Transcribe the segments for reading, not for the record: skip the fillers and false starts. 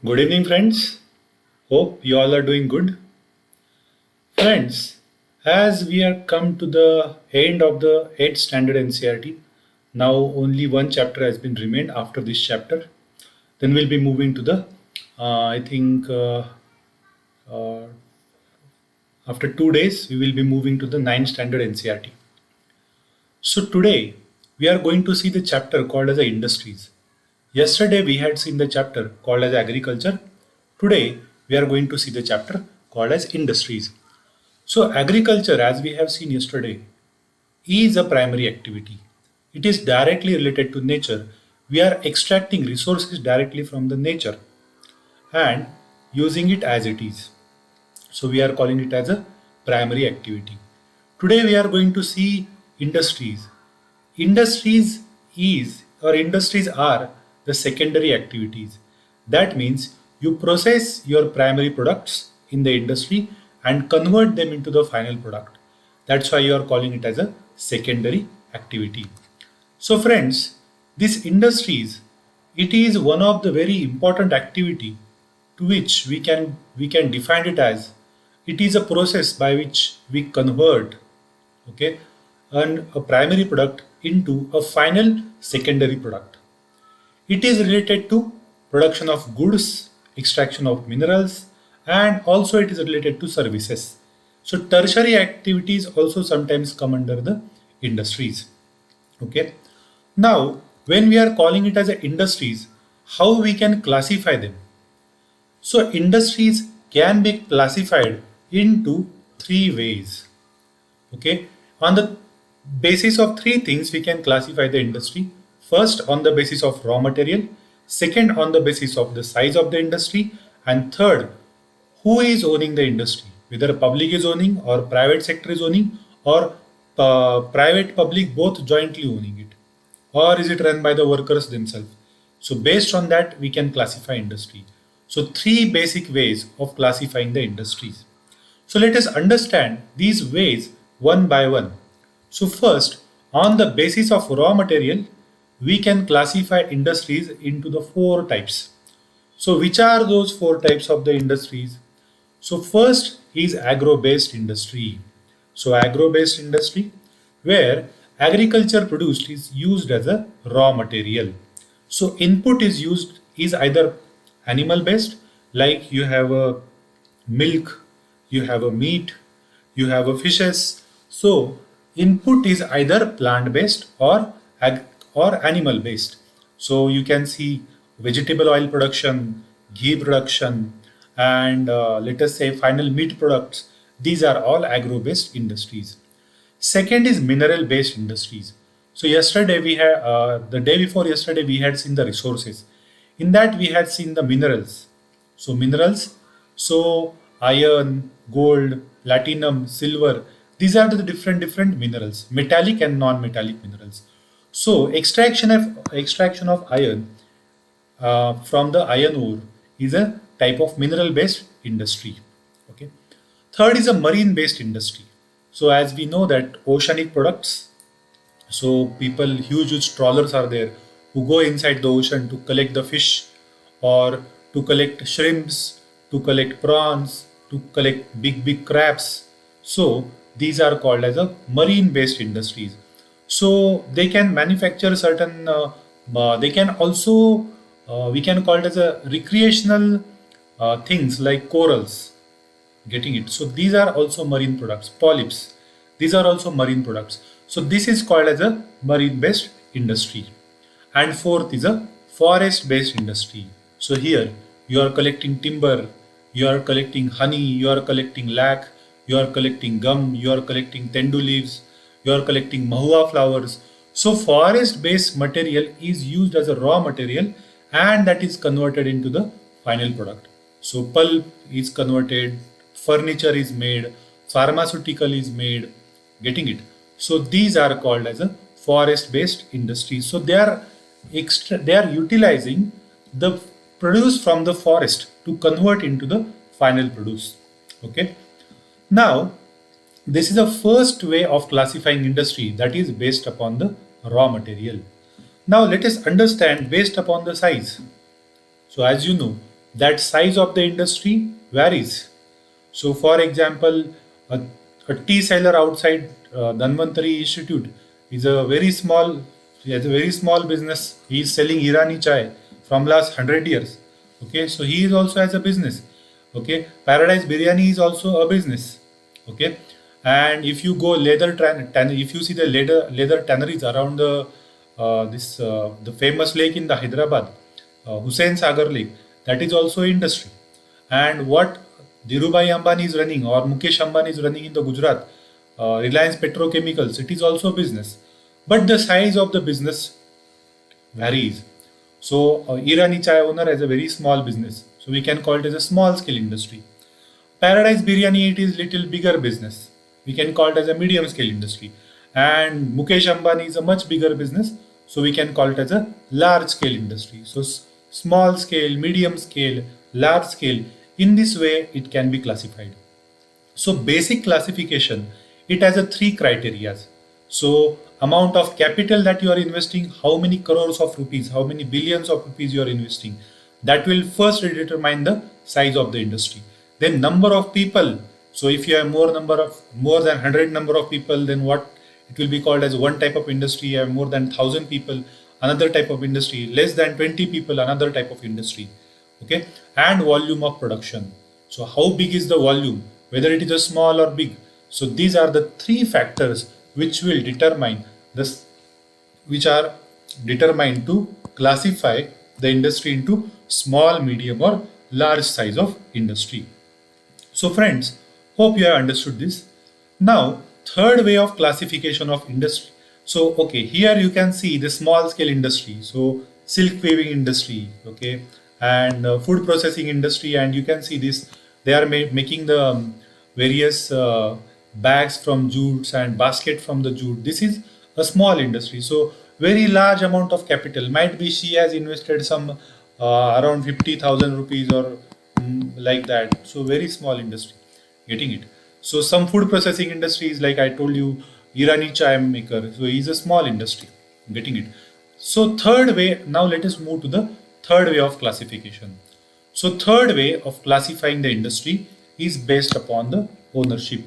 Good evening, friends. Hope you all are doing good. Friends, as we are come to the end of the 8th standard NCRT, now only one chapter has been remained after this chapter. Then we'll be moving to the, I think, uh, after 2 days, we will be moving to the 9th standard NCRT. So today, we are going to see the chapter called as the industries. Yesterday, we had seen the chapter called as agriculture. Today, we are going to see the chapter called as industries. So, agriculture, as we have seen yesterday, is a primary activity. It is directly related to nature. We are extracting resources directly from the nature and using it as it is. So, we are calling it as a primary activity. Today, we are going to see industries. Industries are the secondary activities. That means you process your primary products in the industry and convert them into the final product. That's why you are calling it as a secondary activity. So friends, this industries, it is one of the very important activity to which we can define it as it is a process by which we convert, okay, and a primary product into a final secondary product. It is related to production of goods, extraction of minerals, and also it is related to services. So tertiary activities also sometimes come under the industries. Okay. Now, when we are calling it as a industries, how we can classify them? So industries can be classified into three ways. Okay. On the basis of three things, we can classify the industry. First, on the basis of raw material. Second, on the basis of the size of the industry. And third, who is owning the industry, whether public is owning or private sector is owning, or private public both jointly owning it, or is it run by the workers themselves. So based on that we can classify industry. So three basic ways of classifying the industries. So let us understand these ways one by one. So first, on the basis of raw material, we can classify industries into the four types. So which are those four types of the industries? So first is agro-based industry. So agro-based industry where agriculture produced is used as a raw material. So input is used is either animal based, like you have a milk, you have a meat, you have a fishes. So input is either plant based or or animal based. So you can see vegetable oil production, ghee production, and let us say final meat products. These are all agro based industries. Second is mineral based industries. So yesterday we had the day before yesterday we had seen the resources. In that we had seen the minerals. So minerals, so iron, gold, platinum, silver. These are the different minerals, metallic and non-metallic minerals. So extraction of iron from the iron ore is a type of mineral based industry. Okay. Third is a marine based industry. So as we know that oceanic products, so people, huge trawlers are there who go inside the ocean to collect the fish or to collect shrimps, to collect prawns, to collect big crabs. So these are called as a marine based industries. So they can manufacture certain, they can also, we can call it as a recreational things like corals, getting it. So these are also marine products, polyps, these are also marine products. So this is called as a marine based industry. And fourth is a forest based industry. So here you are collecting timber, you are collecting honey, you are collecting lac, you are collecting gum, you are collecting tendu leaves, you are collecting mahua flowers. So forest based material is used as a raw material and that is converted into the final product. So pulp is converted, furniture is made, pharmaceutical is made, getting it. So these are called as a forest based industries. So they are utilizing the produce from the forest to convert into the final produce. Okay. Now this is the first way of classifying industry, that is based upon the raw material. Now let us understand based upon the size. So as you know, that size of the industry varies. So, for example, a tea seller outside Dhanvantari Institute is a very small, he has a very small business. He is selling Irani chai from last 100 years. Okay, so he is also has a business. Okay, Paradise Biryani is also a business. Okay, and if you go if you see the leather tanneries around the famous lake in the Hyderabad, Hussain Sagar Lake, that is also industry. And what Dhirubhai Ambani is running or Mukesh Ambani is running in the Gujarat, Reliance Petrochemicals, it is also business. But the size of the business varies. So, Irani Chai owner has a very small business. So, we can call it as a small scale industry. Paradise Biryani, it is little bigger business. We can call it as a medium scale industry. And Mukesh Ambani is a much bigger business. So, we can call it as a large scale industry. So, small scale, medium scale, large scale. In this way, it can be classified. So basic classification, it has a three criterias. So amount of capital that you are investing, how many crores of rupees, how many billions of rupees you are investing, that will first determine the size of the industry. Then number of people. So if you have more than 100 number of people, then what it will be called as one type of industry. You have more than 1,000 people, another type of industry. Less than 20 people, another type of industry. Okay, and volume of production. So how big is the volume, whether it is a small or big. So these are the three factors which will determine this, which are determined to classify the industry into small, medium or large size of industry. So friends, hope you have understood this. Now, third way of classification of industry. So, okay, here you can see the small scale industry. So, silk weaving industry, okay, and food processing industry, and you can see this. They are making the various bags from jutes and basket from the jute. This is a small industry. So, very large amount of capital. Might be she has invested some around 50,000 rupees or like that. So very small industry, getting it. So some food processing industries, like I told you, Irani chai maker. So he's a small industry, getting it. So third way. Now let us move to the third way of classification. So third way of classifying the industry is based upon the ownership.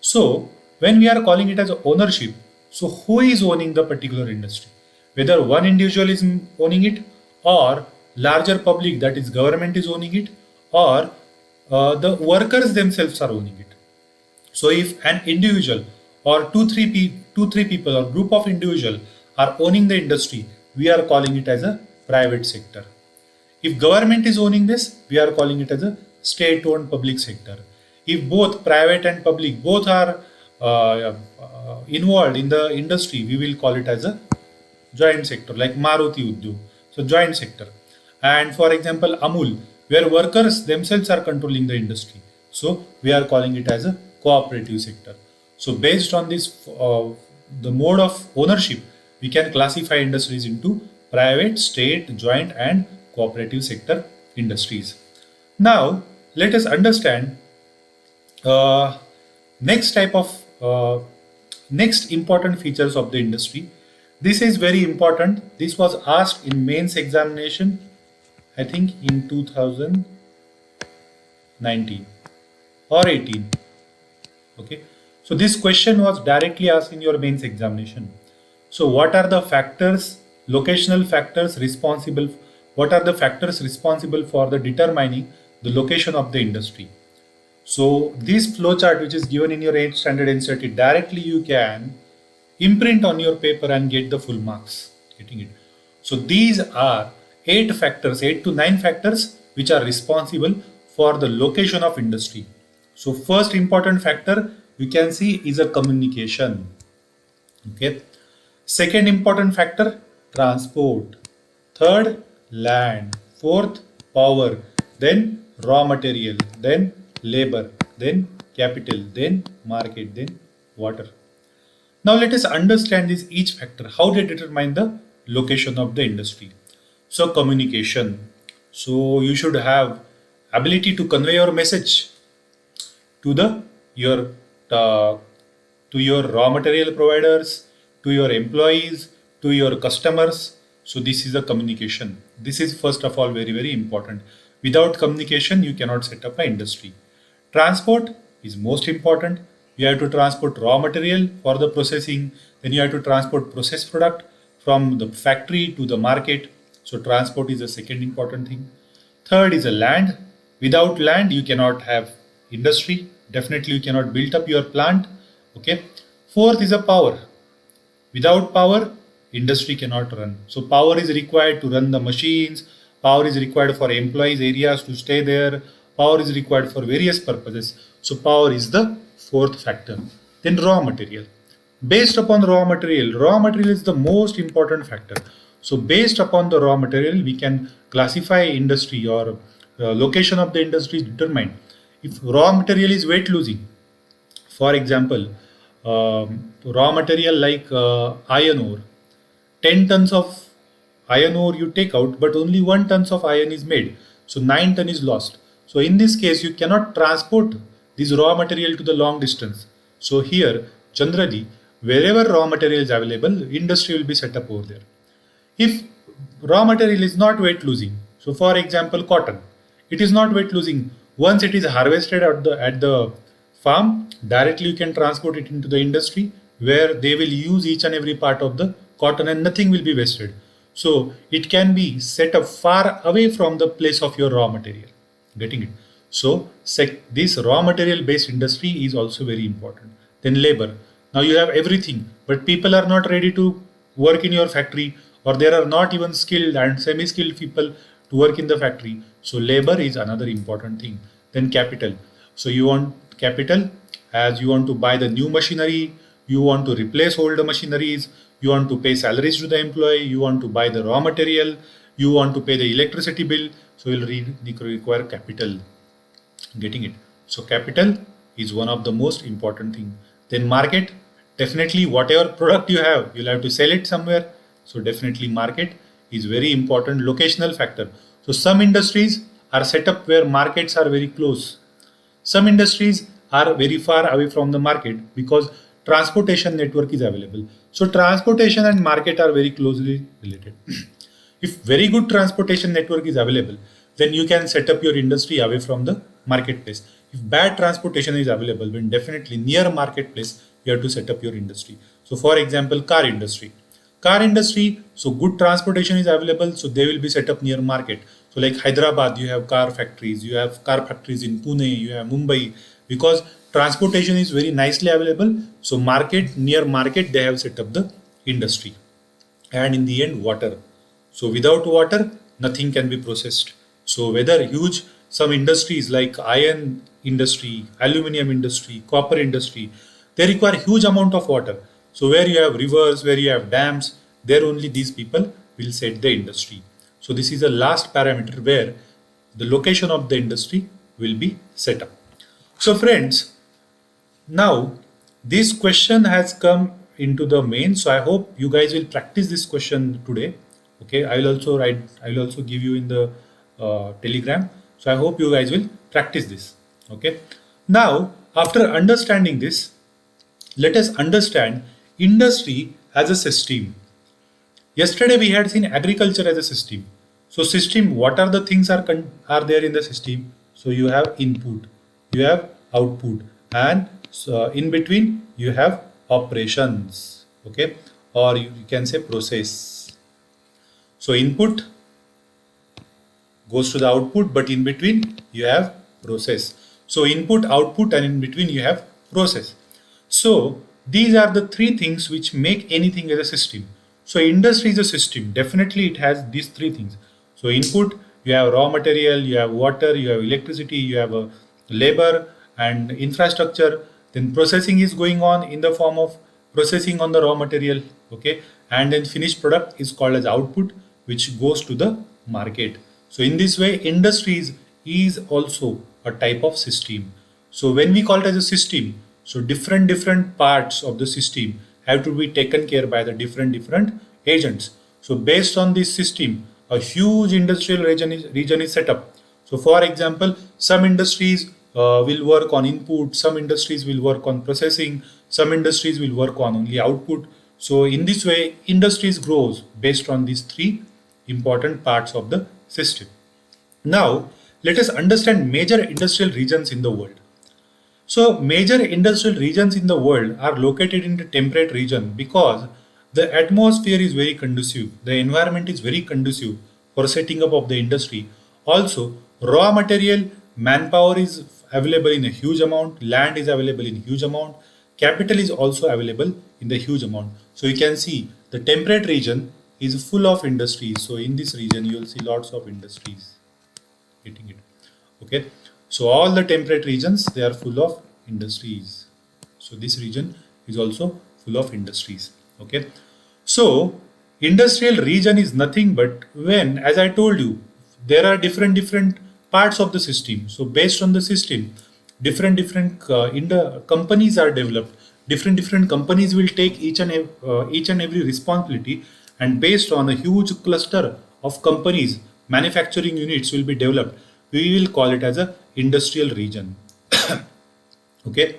So when we are calling it as ownership, so who is owning the particular industry? Whether one individual is owning it, or larger public, that is government is owning it, or the workers themselves are owning it. So if an individual or two three people or group of individual are owning the industry, we are calling it as a private sector. If government is owning this, we are calling it as a state-owned public sector. If both private and public both are involved in the industry, we will call it as a joint sector, like Maruti Udyog. So joint sector. And for example, Amul, where workers themselves are controlling the industry. So we are calling it as a cooperative sector. So based on this, the mode of ownership, we can classify industries into private, state, joint, and cooperative sector industries. Now, let us understand uh, next type of next important features of the industry. This is very important. This was asked in mains examination, I think in 2019 or 18. Okay, so this question was directly asked in your mains examination. So what are the factors, locational factors responsible, what are the factors responsible for the determining the location of the industry? So this flowchart which is given in your 8th standard NCERT, directly you can imprint on your paper and get the full marks, getting it. So these are 8 to 9 factors which are responsible for the location of industry. So first important factor you can see is a communication. Okay. Second important factor, transport. Third, land. Fourth, power. Then raw material. Then labor. Then capital. Then market. Then water. Now let us understand this each factor, how they determine the location of the industry. So communication. So you should have ability to convey your message to the your uh, to your raw material providers, to your employees, to your customers. So this is a communication. This is first of all very important. Without communication, you cannot set up an industry. Transport is most important. You have to transport raw material for the processing, then you have to transport processed product from the factory to the market. So transport is the second important thing. Third is a land. Without land, you cannot have industry. Definitely, you cannot build up your plant. Okay. Fourth is a power. Without power, industry cannot run. So power is required to run the machines. Power is required for employees areas to stay there. Power is required for various purposes. So power is the fourth factor. Then raw material. Based upon raw material is the most important factor. So based upon the raw material, we can classify industry or location of the industry is determined. If raw material is weight losing, for example, raw material like iron ore, 10 tons of iron ore you take out, but only 1 tons of iron is made. So 9 ton is lost. So in this case, you cannot transport this raw material to the long distance. So here, generally, wherever raw material is available, industry will be set up over there. If raw material is not weight losing, so for example, cotton, it is not weight losing. Once it is harvested at the farm, directly you can transport it into the industry where they will use each and every part of the cotton and nothing will be wasted. So it can be set up far away from the place of your raw material. Getting it? So this raw material based industry is also very important. Then labor. Now you have everything, but people are not ready to work in your factory, or there are not even skilled and semi-skilled people to work in the factory. So labor is another important thing. Then capital. So you want capital as you want to buy the new machinery, you want to replace older machineries, you want to pay salaries to the employee, you want to buy the raw material, you want to pay the electricity bill. So you'll require capital. Getting it? So capital is one of the most important thing. Then market. Definitely whatever product you have, you'll have to sell it somewhere. So definitely market is very important locational factor. So some industries are set up where markets are very close. Some industries are very far away from the market because transportation network is available. So transportation and market are very closely related. If very good transportation network is available, then you can set up your industry away from the marketplace. If bad transportation is available, then definitely near marketplace you have to set up your industry. So for example, car industry. Car industry, so good transportation is available, so they will be set up near market. So like Hyderabad, you have car factories, you have car factories in Pune, you have Mumbai, because transportation is very nicely available. So near market, they have set up the industry. And in the end, water. So without water, nothing can be processed. So whether huge, some industries like iron industry, aluminium industry, copper industry, they require huge amount of water. So where you have rivers, where you have dams, there only these people will set the industry. So this is the last parameter where the location of the industry will be set up. So friends, now this question has come into the main. So I hope you guys will practice this question today. Okay, I will also give you in the telegram. So I hope you guys will practice this. Okay. Now, after understanding this, let us understand industry as a system. Yesterday we had seen agriculture as a system. So system, what are the things are there in the system? So you have input, you have output, and so in between you have operations. Okay, or you can say process. So input goes to the output, but in between you have process. So input, output, and in between you have process. So these are the three things which make anything as a system. So industry is a system. Definitely it has these three things. So input, you have raw material, you have water, you have electricity, you have a labor and infrastructure. Then processing is going on in the form of processing on the raw material. Okay. And then finished product is called as output, which goes to the market. So in this way, industries is also a type of system. So when we call it as a system, so different parts of the system have to be taken care by the different agents. So based on this system, a huge industrial region is set up. So for example, some industries will work on input, some industries will work on processing, some industries will work on only output. So in this way, industries grows based on these three important parts of the system. Now, let us understand major industrial regions in the world. So major industrial regions in the world are located in the temperate region because the atmosphere is very conducive. The environment is very conducive for setting up of the industry. Also, raw material, manpower is available in a huge amount, land is available in huge amount, capital is also available in the huge amount. So you can see the temperate region is full of industries. So in this region you will see lots of industries. Getting it? Okay. So all the temperate regions, they are full of industries. So this region is also full of industries. Okay. So industrial region is nothing but when, as I told you, there are different parts of the system. So based on the system, different in the companies are developed. Different companies will take each and every responsibility, and based on a huge cluster of companies, manufacturing units will be developed. We will call it as a industrial region. Okay.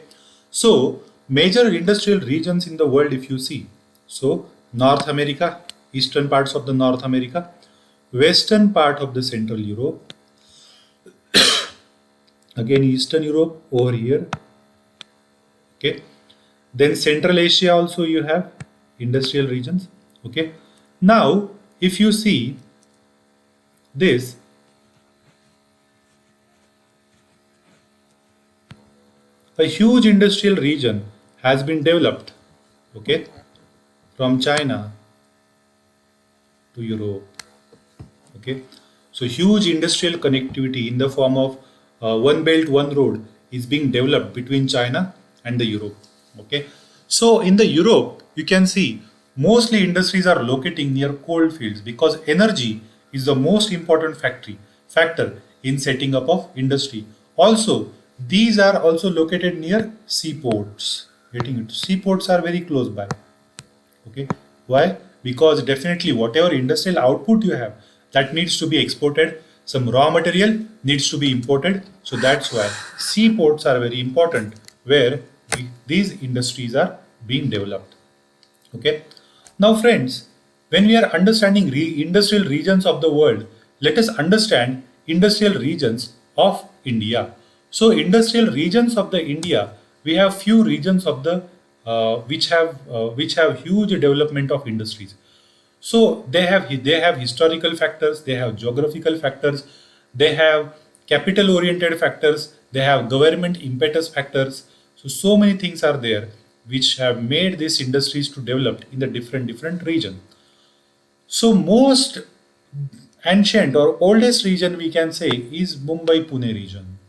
So major industrial regions in the world, if you see, so North America, eastern parts of the North America, western part of the Central Europe, again Eastern Europe over here. Okay. Then Central Asia also you have industrial regions. Okay. Now if you see this, a huge industrial region has been developed, okay, from China to Europe. Okay, so huge industrial connectivity in the form of one belt, one road is being developed between China and the Europe. Okay, so in the Europe, you can see mostly industries are locating near coal fields because energy is the most important factor in setting up of industry. Also, these are also located near seaports. Getting it? Seaports are very close by. Okay, why? Because definitely whatever industrial output you have, that needs to be exported. Some raw material needs to be imported. So that's why seaports are very important where these industries are being developed. Okay. Now, friends, when we are understanding industrial regions of the world, let us understand industrial regions of India. So, industrial regions of the India, we have few regions of the which have huge development of industries. So they have historical factors, they have geographical factors, they have capital oriented factors, they have government impetus factors. So many things are there which have made these industries to develop in the different region. So most ancient or oldest region we can say is Mumbai Pune region.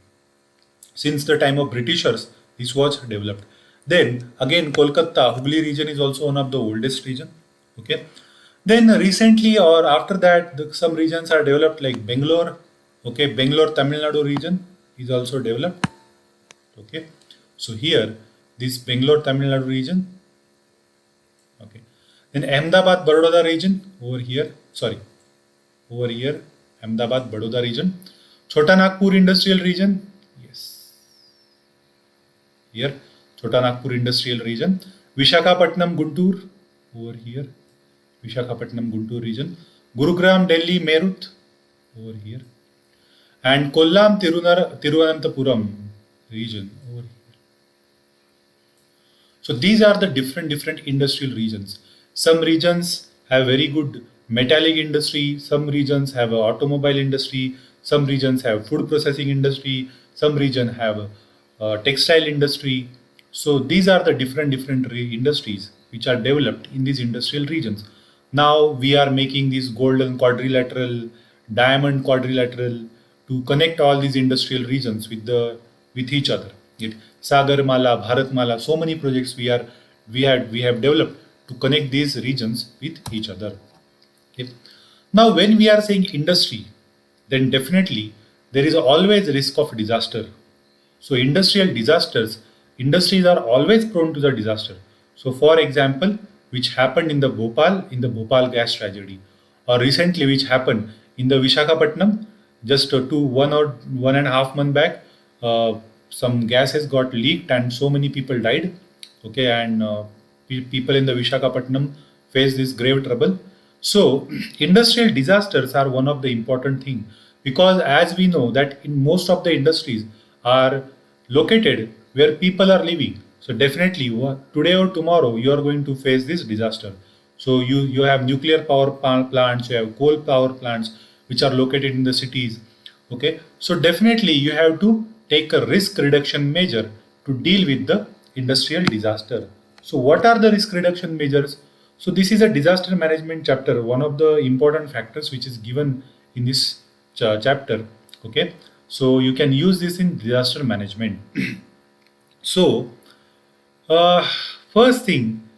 Since the time of Britishers, this was developed. Then again, Kolkata, Hooghly region is also one of the oldest region. Okay. Then recently or after that, some regions are developed like Bangalore. Okay, Bangalore, Tamil Nadu region is also developed. Okay. So here, this Bangalore, Tamil Nadu region. Okay. Then Ahmedabad, Baroda region over here. Sorry, over here, Ahmedabad, Baroda region. Chota Nagpur industrial region. Yes. Here, Chota Nagpur industrial region. Vishakhapatnam, Guntur over here. Vishakhapatnam, Guntur region. Gurugram, Delhi, Meerut over here. And Kollam, Tiruvananthapuram region over here. So these are the different industrial regions. Some regions have very good metallic industry, some regions have a automobile industry, some regions have food processing industry, some region have textile industry. So these are the different industries which are developed in these industrial regions. Now we are making this golden quadrilateral, diamond quadrilateral to connect all these industrial regions with each other. Sagar Mala, Bharat Mala, so many projects we have developed to connect these regions with each other. Okay. Now, when we are saying industry, then definitely there is always a risk of disaster. So, industrial disasters, industries are always prone to the disaster. So, for example, which happened in the Bhopal gas tragedy, or recently which happened in the Vishakhapatnam, just 1.5 month back, some gases got leaked and so many people died. Okay, and people in the Vishakhapatnam face this grave trouble. So industrial disasters are one of the important thing because as we know that in most of the industries are located where people are living. So definitely today or tomorrow you are going to face this disaster. So you have nuclear power plants, you have coal power plants which are located in the cities. Okay, so definitely you have to take a risk reduction measure to deal with the industrial disaster. So what are the risk reduction measures? So this is a disaster management chapter, one of the important factors which is given in this chapter. Okay, so you can use this in disaster management. So uh, first thing,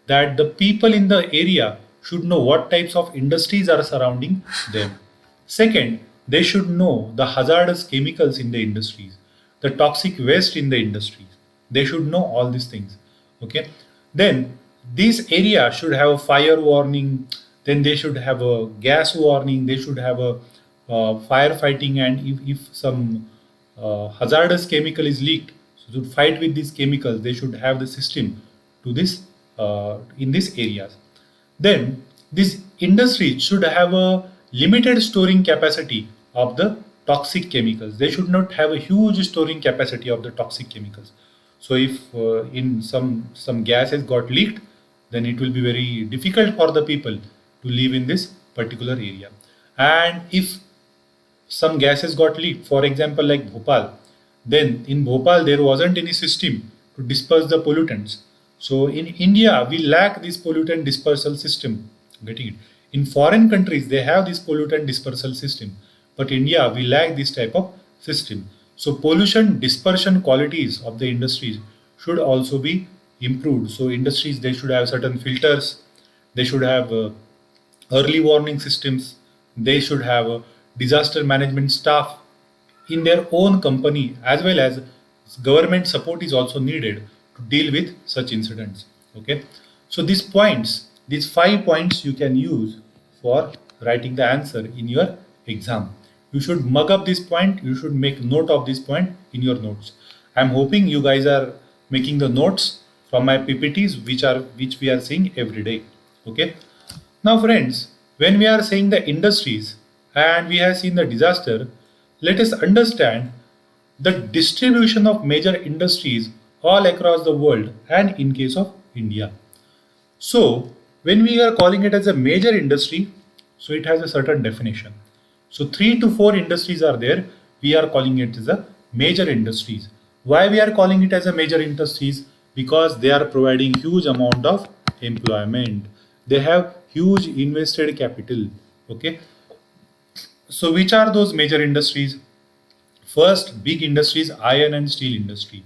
that the people in the area should know what types of industries are surrounding them. Second, they should know the hazardous chemicals in the industries, the toxic waste in the industries. They should know all these things. Okay. Then this area should have a fire warning. Then they should have a gas warning. They should have a firefighting, and if some hazardous chemical is leaked, so to fight with these chemicals, they should have the system to this in these areas. Then this industry should have a limited storing capacity of the toxic chemicals. They should not have a huge storing capacity of the toxic chemicals. So if in some gas has got leaked, then it will be very difficult for the people to live in this particular area. And if some gases got leaked, for example, like Bhopal. Then in Bhopal, there wasn't any system to disperse the pollutants. So in India, we lack this pollutant dispersal system. Getting it? In foreign countries, they have this pollutant dispersal system, but India, we lack this type of system. So pollution dispersion qualities of the industries should also be improved. So industries, they should have certain filters. They should have early warning systems. They should have a disaster management staff in their own company, as well as government support is also needed to deal with such incidents. Okay, so these 5 points you can use for writing the answer in your exam. You should mug up this point, you should make note of this point in your notes. I'm hoping you guys are making the notes from my ppts which we are seeing every day. Okay, now, friends, when we are saying the industries and we have seen the disaster, let us understand the distribution of major industries all across the world and in case of India. So, when we are calling it as a major industry, so it has a certain definition. So, 3 to 4 industries are there. We are calling it as a major industries. Why we are calling it as a major industries? Because they are providing huge amount of employment. They have huge invested capital. Okay. So, which are those major industries? First, big industries, iron and steel industry.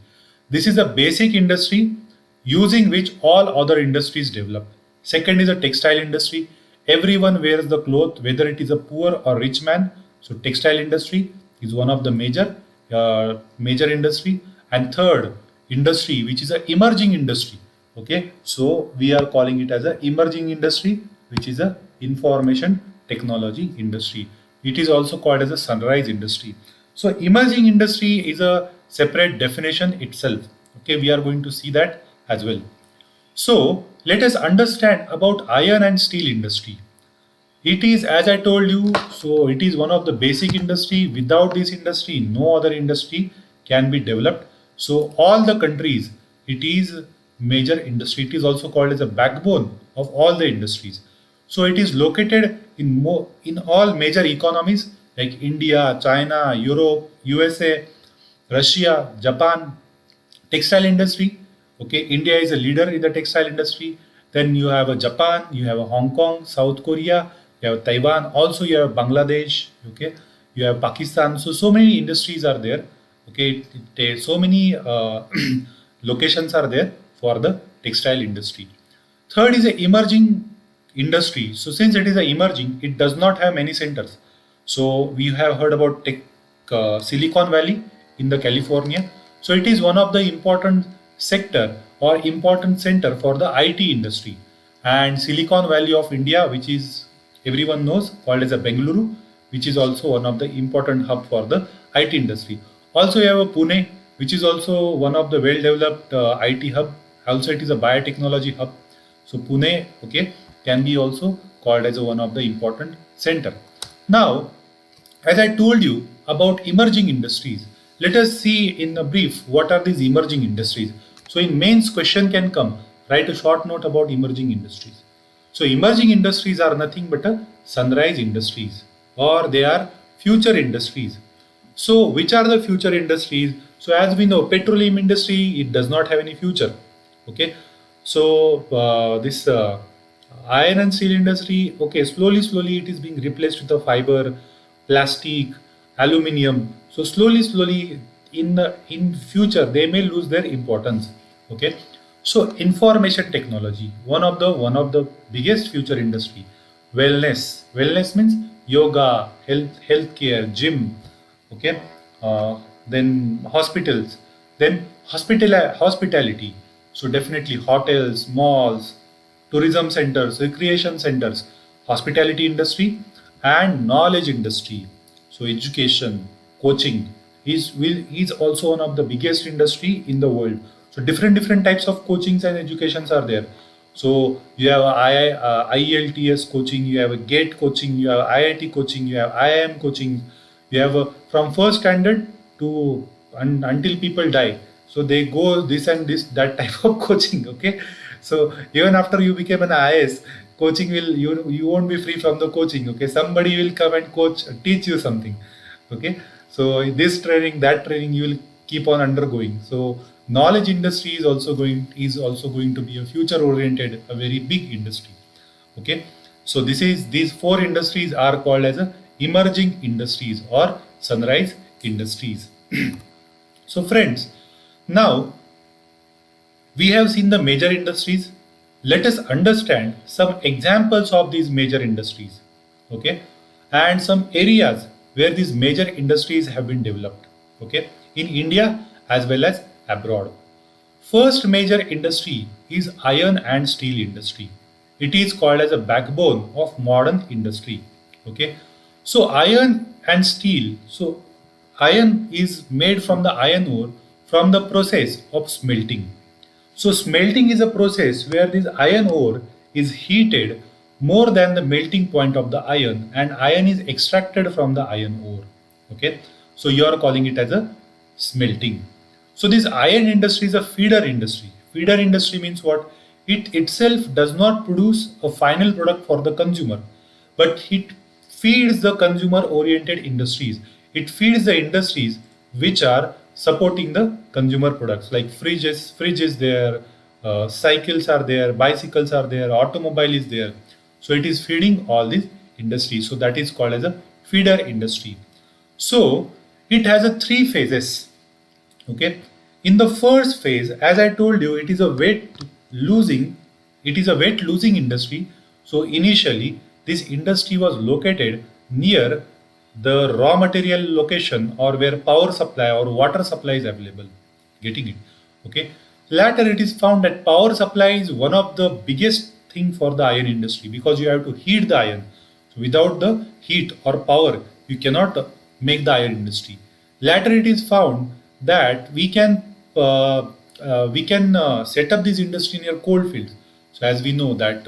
This is a basic industry using which all other industries develop. Second is a textile industry. Everyone wears the cloth, whether it is a poor or rich man. So textile industry is one of the major industry. And third industry, which is an emerging industry. Okay, so we are calling it as an emerging industry, which is a information technology industry. It is also called as a sunrise industry. So emerging industry is a separate definition itself. Okay, we are going to see that as well. So let us understand about iron and steel industry. It is, as I told you, so it is one of the basic industry. Without this industry, no other industry can be developed. So all the countries, it is major industry. It is also called as a backbone of all the industries. So it is located in all major economies like India, China, Europe, USA, Russia, Japan. Textile industry. Okay, India is a leader in the textile industry. Then you have a Japan, you have a Hong Kong, South Korea, you have Taiwan. Also, you have Bangladesh. Okay, you have Pakistan. So many industries are there. Okay, so many locations are there for the textile industry. Third is a emerging industry. So since it is a emerging, it does not have many centers. So we have heard about Silicon Valley in the California. So it is one of the important sector or important center for the IT industry. And Silicon Valley of India, which is everyone knows, called as a Bengaluru, which is also one of the important hub for the IT industry. Also, you have a Pune, which is also one of the well-developed IT hub. Also, it is a biotechnology hub. So Pune, okay, can be also called as one of the important center. Now, As I told you about emerging industries, let us see in a brief what are these emerging industries. So, in mains question can come, write a short note about emerging industries. So, emerging industries are nothing but a sunrise industries, or they are future industries. So, which are the future industries? So, as we know, petroleum industry, it does not have any future. Okay, so this iron and steel industry, okay, slowly it is being replaced with the fiber, plastic, aluminium. So slowly in future they may lose their importance. Okay, so information technology, one of the biggest future industry. Wellness means yoga, healthcare, gym. Okay, then hospitals, then hospitality. So definitely hotels, malls, tourism centers, recreation centers, hospitality industry, and knowledge industry. So education, coaching is also one of the biggest industry in the world. So different types of coachings and educations are there. So you have IELTS coaching, you have a GATE coaching, you have IIT coaching, you have IIM coaching, you have from first standard to until people die. So they go this and this that type of coaching. Okay, so even after you became an IAS, coaching will you won't be free from the coaching. Okay, somebody will come and coach teach you something. Okay, so this training that training you will keep on undergoing. So knowledge industry is also going to be a future oriented, a very big industry. Okay, so these four industries are called as a emerging industries or sunrise industries. So friends, now we have seen the major industries. Let us understand some examples of these major industries, okay, and some areas where these major industries have been developed, okay, in India as well as abroad. First major industry is iron and steel industry. It is called as a backbone of modern industry. Okay. So iron and steel. So iron is made from the iron ore from the process of smelting. So smelting is a process where this iron ore is heated more than the melting point of the iron, and iron is extracted from the iron ore. Okay. So you are calling it as a smelting. So this iron industry is a feeder industry. Feeder industry means what? It itself does not produce a final product for the consumer, but it feeds the consumer oriented industries. It feeds the industries which are supporting the consumer products like fridge is there, cycles are there, bicycles are there, automobile is there. So it is feeding all these industries. So that is called as a feeder industry. So it has a three phases. Okay, in the first phase, as I told you, losing it is a weight losing industry. So initially this industry was located near the raw material location or where power supply or water supply is available. Getting it? Okay, later it is found that power supply is one of the biggest thing for the iron industry because you have to heat the iron. So without the heat or power you cannot make the iron industry. Later it is found that we can set up this industry near coal fields. So as we know that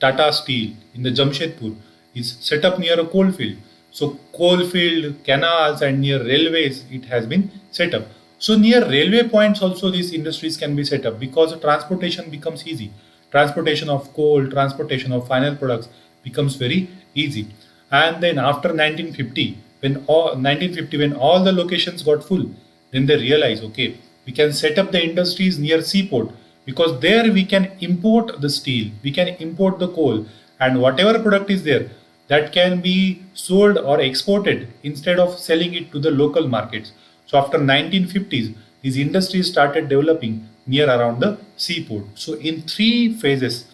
Tata Steel in the Jamshedpur is set up near a coal field. So coal field, canals, and near railways it has been set up. So near railway points also these industries can be set up because transportation becomes easy. Transportation of coal, transportation of final products becomes very easy. And then after 1950, when all the locations got full, then they realize, okay, we can set up the industries near seaport because there we can import the steel, we can import the coal, and whatever product is there that can be sold or exported instead of selling it to the local markets. So after 1950s, these industries started developing near around the seaport. So in three ways, this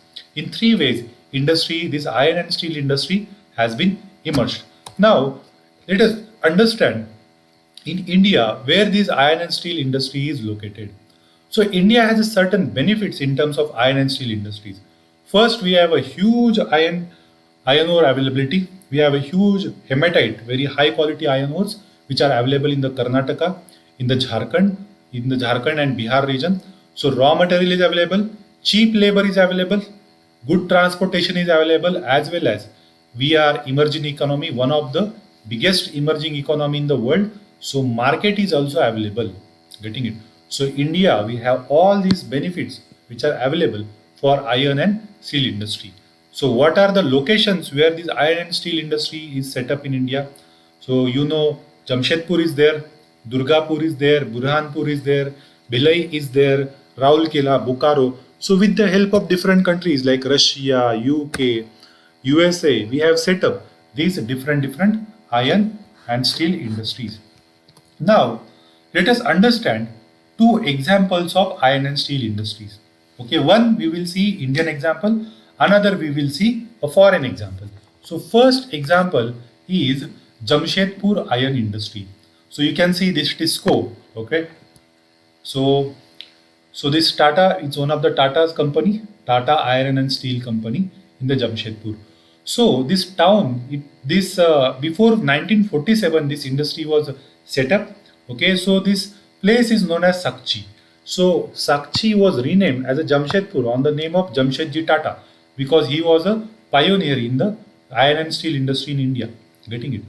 iron and steel industry has been emerged. Now, let us understand in India where this iron and steel industry is located. So India has a certain benefits in terms of iron and steel industries. First, we have a huge iron ore availability. We have a huge hematite, very high quality iron ores, which are available in the Karnataka, in the Jharkhand and Bihar region. So raw material is available, cheap labor is available, good transportation is available, as well as we are emerging economy, one of the biggest emerging economy in the world, so market is also available. Getting it? So India, we have all these benefits which are available for iron and steel industry. So what are the locations where this iron and steel industry is set up in India? So Jamshedpur is there, Durgapur is there, Burhanpur is there, Bhilai is there, Raulkela, Bokaro. So with the help of different countries like Russia, UK, USA, we have set up these different iron and steel industries. Now, let us understand two examples of iron and steel industries. Okay, one we will see Indian example, another we will see a foreign example. So, first example is Jamshedpur iron industry. So, you can see this Tisco. Okay, so this Tata is one of the Tata's company, Tata Iron and Steel Company in the Jamshedpur. So this town, before 1947, this industry was set up. Okay, so this place is known as Sakchi. So Sakchi was renamed as a Jamshedpur on the name of Jamshedji Tata because he was a pioneer in the iron and steel industry in India. Getting it?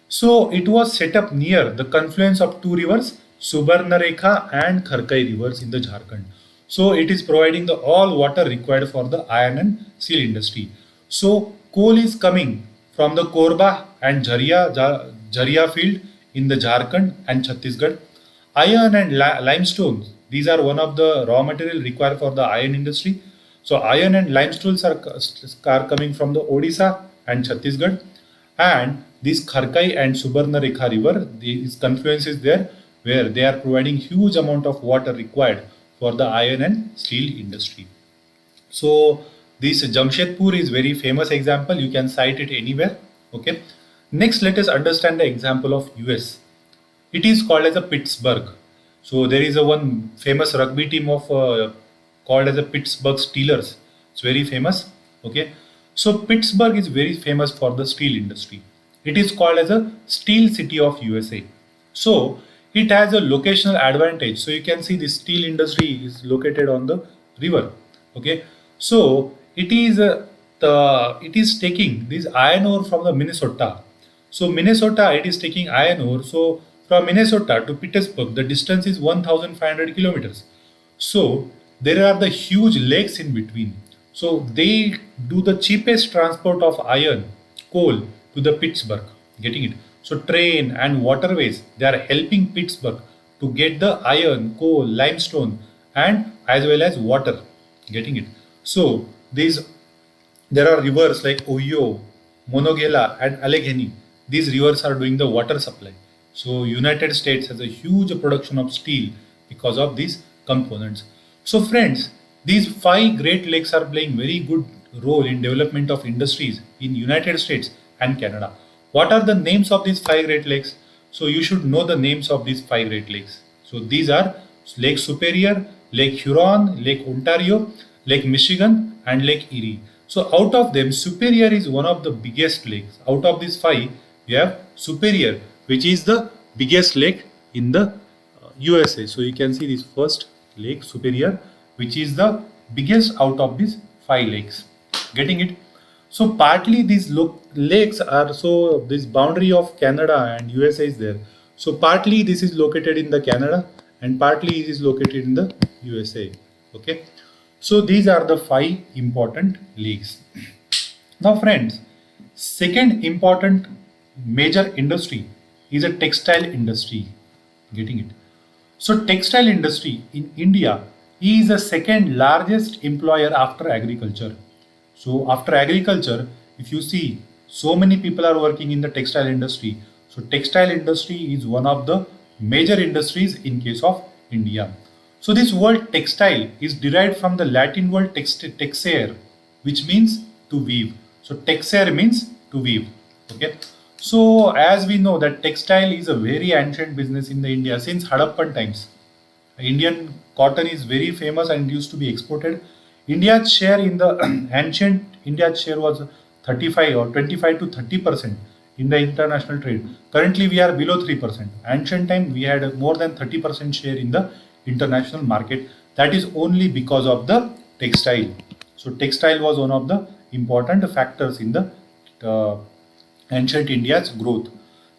So it was set up near the confluence of two rivers, Subarnarekha and Kharkai rivers in the Jharkhand. So it is providing the all water required for the iron and steel industry. So coal is coming from the Korba and Jharia field in the Jharkhand and Chhattisgarh. Iron and limestone, these are one of the raw material required for the iron industry. So iron and limestones are coming from the Odisha and Chhattisgarh, and this Kharkai and Subarnarekha river, these confluence is there where they are providing huge amount of water required for the iron and steel industry. So this Jamshedpur is very famous example. You can cite it anywhere. Okay. Next, let us understand the example of US. It is called as a Pittsburgh. So there is a one famous rugby team of called as a Pittsburgh Steelers. It's very famous. Okay. So Pittsburgh is very famous for the steel industry. It is called as a steel city of USA. So it has a locational advantage. So you can see the steel industry is located on the river. Okay. So it is taking this iron ore from the Minnesota. So Minnesota, it is taking iron ore. So from Minnesota to Pittsburgh, the distance is 1,500 kilometers. So there are the huge lakes in between. So they do the cheapest transport of iron, coal to the Pittsburgh, getting it. So train and waterways, they are helping Pittsburgh to get the iron, coal, limestone, and as well as water, getting it. So these there are rivers like Ohio, Monongahela, and Allegheny. These rivers are doing the water supply. So United States has a huge production of steel because of these components. So friends, these five Great Lakes are playing very good role in development of industries in United States and Canada. What are the names of these five Great Lakes? So you should know the names of these five Great Lakes. So these are Lake Superior, Lake Huron, Lake Ontario, Lake Michigan, and Lake Erie. So out of them, Superior is one of the biggest lakes. Out of these five, we have Superior, which is the biggest lake in the USA. So you can see this first lake, Superior, which is the biggest out of these five lakes. Getting it? So partly these lakes are, so this boundary of Canada and USA is there. So partly this is located in the Canada and partly it is located in the USA. Okay. So these are the five important lakes. Now friends, second important major industry is a textile industry. Getting it? So textile industry in India is the second largest employer after agriculture. So after agriculture, if you see, so many people are working in the textile industry. So textile industry is one of the major industries in case of India. So this word textile is derived from the Latin word texere, which means to weave. So texere means to weave. Okay. So as we know that textile is a very ancient business in the India since Harappan times. Indian cotton is very famous and used to be exported. India's share in the ancient India's share was 35 or 25 to 30% in the international trade. Currently, we are below 3%. Ancient time, we had more than 30% share in the international market. That is only because of the textile. So textile was one of the important factors in the ancient India's growth.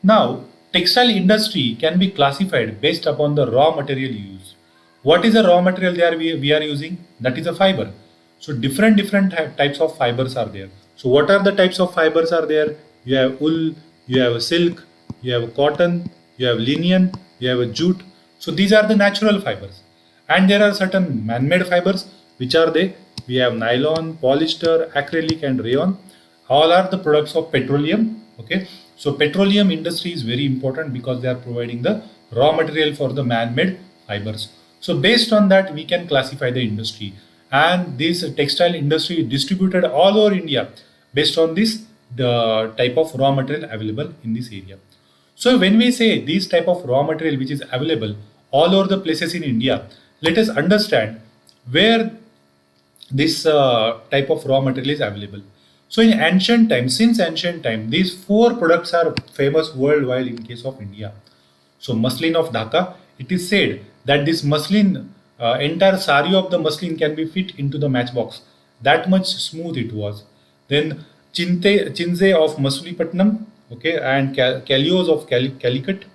Now, textile industry can be classified based upon the raw material used. What is the raw material there we are using? That is a fiber. So different types of fibers are there. So what are the types of fibers are there? You have wool, you have silk, you have cotton, you have linen, you have a jute. So these are the natural fibers. And there are certain man-made fibers, which are they? We have nylon, polyester, acrylic, and rayon. All are the products of petroleum. Okay, so petroleum industry is very important because they are providing the raw material for the man-made fibers. So based on that, we can classify the industry, and this textile industry is distributed all over India based on this the type of raw material available in this area. So when we say these type of raw material which is available all over the places in India, let us understand where this type of raw material is available. So in ancient times, since ancient time, these four products are famous worldwide in case of India. So muslin of Dhaka, it is said that this muslin, entire sari of the muslin can be fit into the matchbox. That much smooth it was. Then chinze of Masulipatinam, okay, and Calios of Calicut,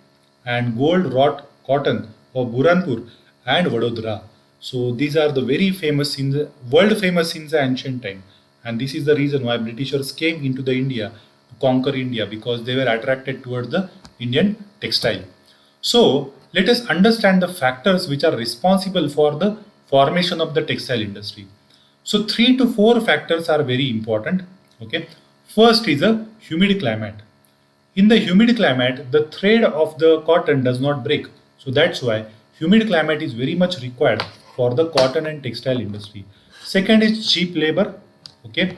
and gold wrought cotton of Burhanpur and Vadodara. So these are the very famous in the world famous in the ancient time, and this is the reason why Britishers came into the India to conquer India because they were attracted towards the Indian textile. So let us understand the factors which are responsible for the formation of the textile industry. So three to four factors are very important. Okay, first is a humid climate. In the humid climate, the thread of the cotton does not break. So that's why humid climate is very much required for the cotton and textile industry. Second is cheap labor. Okay,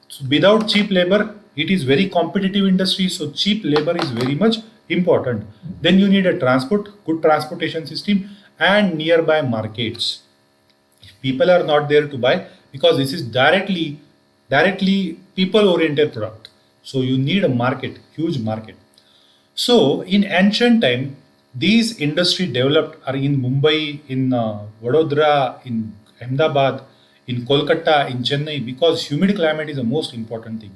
so without cheap labor, it is very competitive industry. So cheap labor is very much important. Then you need a good transportation system, and nearby markets. People are not there to buy because this is directly people oriented product, so you need a market, huge market. So in ancient time, these industry developed are in Mumbai, in Vadodara, in Ahmedabad, in Kolkata, in Chennai, because humid climate is the most important thing.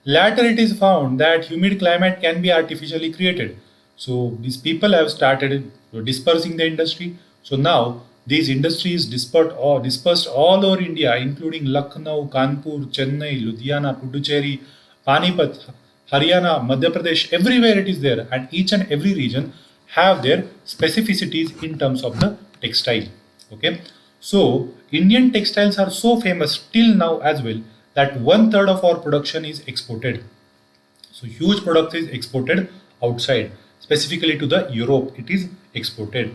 Later, it is found that humid climate can be artificially created. So these people have started dispersing the industry. So now these industries dispersed all over India, including Lucknow, Kanpur, Chennai, Ludhiana, Puducherry, Panipat, Haryana, Madhya Pradesh, everywhere it is there, and each and every region have their specificities in terms of the textile. Okay, so Indian textiles are so famous till now as well that one third of our production is exported. So huge product is exported outside, specifically to the Europe. It is exported.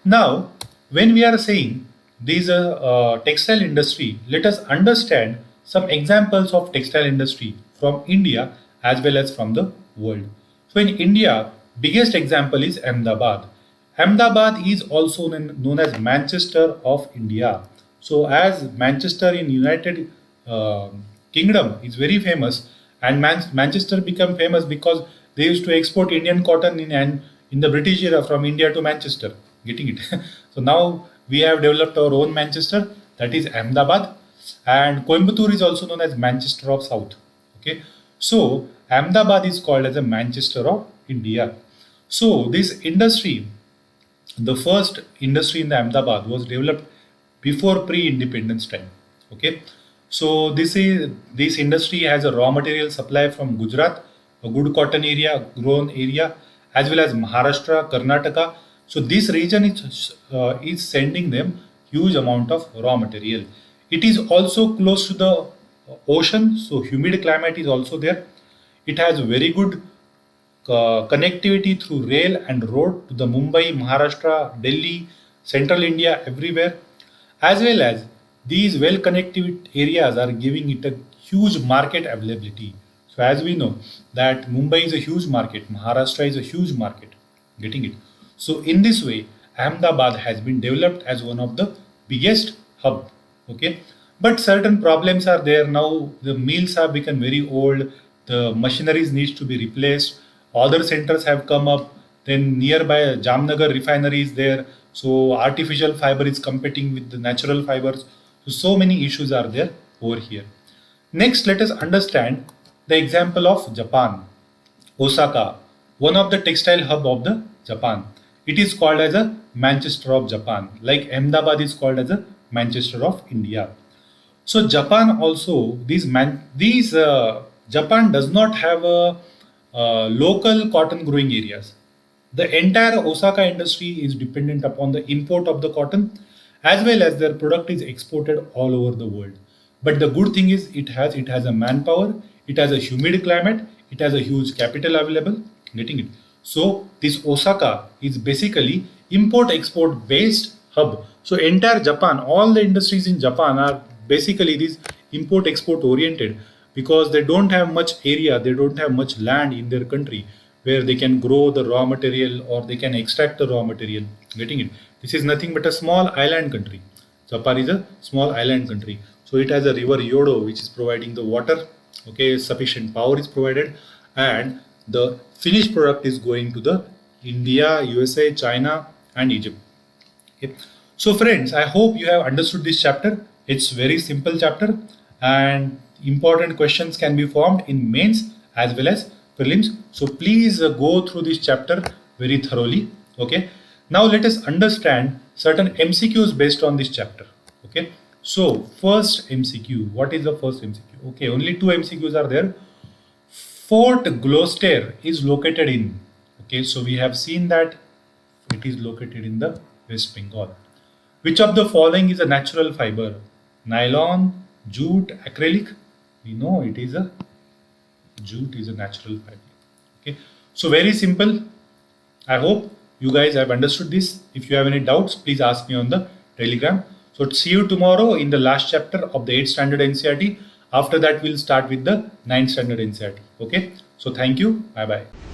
Now, when we are saying these textile industry, let us understand some examples of textile industry from India as well as from the world. So in India, biggest example is Ahmedabad. Ahmedabad is also known as Manchester of India. So as Manchester in United uh, Kingdom is very famous, and Manchester became famous because they used to export Indian cotton in the British era from India to Manchester. Getting it? So now we have developed our own Manchester, that is Ahmedabad, and Coimbatore is also known as Manchester of South. Okay, so Ahmedabad is called as a Manchester of India. So this industry, the first industry in the Ahmedabad was developed before pre-independence time. Okay, so this industry has a raw material supply from Gujarat, a good cotton area, grown area, as well as Maharashtra, Karnataka. So this region is sending them huge amount of raw material. It is also close to the ocean, so humid climate is also there. It has very good connectivity through rail and road to the Mumbai, Maharashtra, Delhi, Central India, everywhere, as well as these well connected areas are giving it a huge market availability. So as we know that Mumbai is a huge market, Maharashtra is a huge market, getting it. So in this way, Ahmedabad has been developed as one of the biggest hub. Okay, but certain problems are there now. The mills have become very old. The machineries needs to be replaced. Other centers have come up. Then nearby Jamnagar refinery is there. So artificial fiber is competing with the natural fibers. So many issues are there over here. Next, let us understand the example of Japan, Osaka. one of the textile hub of the Japan. It is called as a Manchester of Japan, like Ahmedabad is called as a Manchester of India. So Japan also these Japan does not have a local cotton growing areas. The entire Osaka industry is dependent upon the import of the cotton, as well as their product is exported all over the world. But the good thing is it has a manpower, it has a humid climate, it has a huge capital available. Getting it? So this Osaka is basically import export based hub. So entire Japan, all the industries in Japan are basically these import export oriented because they don't have much area, they don't have much land in their country where they can grow the raw material or they can extract the raw material. Getting it? This is nothing but a small island country. Japan is a small island country. So it has a river Yodo which is providing the water. Okay, sufficient power is provided, and the finished product is going to the India, USA, China, and Egypt. Okay. So friends, I hope you have understood this chapter. It's very simple chapter, and important questions can be formed in mains as well as prelims. So please go through this chapter very thoroughly. Okay. Now let us understand certain MCQs based on this chapter. Okay. So first MCQ, what is the first MCQ? Okay, only two MCQs are there. Fort Gloucester is located in. Okay, so we have seen that it is located in the West Bengal. Which of the following is a natural fiber? Nylon, jute, acrylic? We know it is a jute is a natural fiber. Okay, so very simple. I hope you guys have understood this. If you have any doubts, please ask me on the Telegram. So see you tomorrow in the last chapter of the 8th standard NCRT. After that, we'll start with the 9th standard NCRT. Okay. So thank you. Bye bye.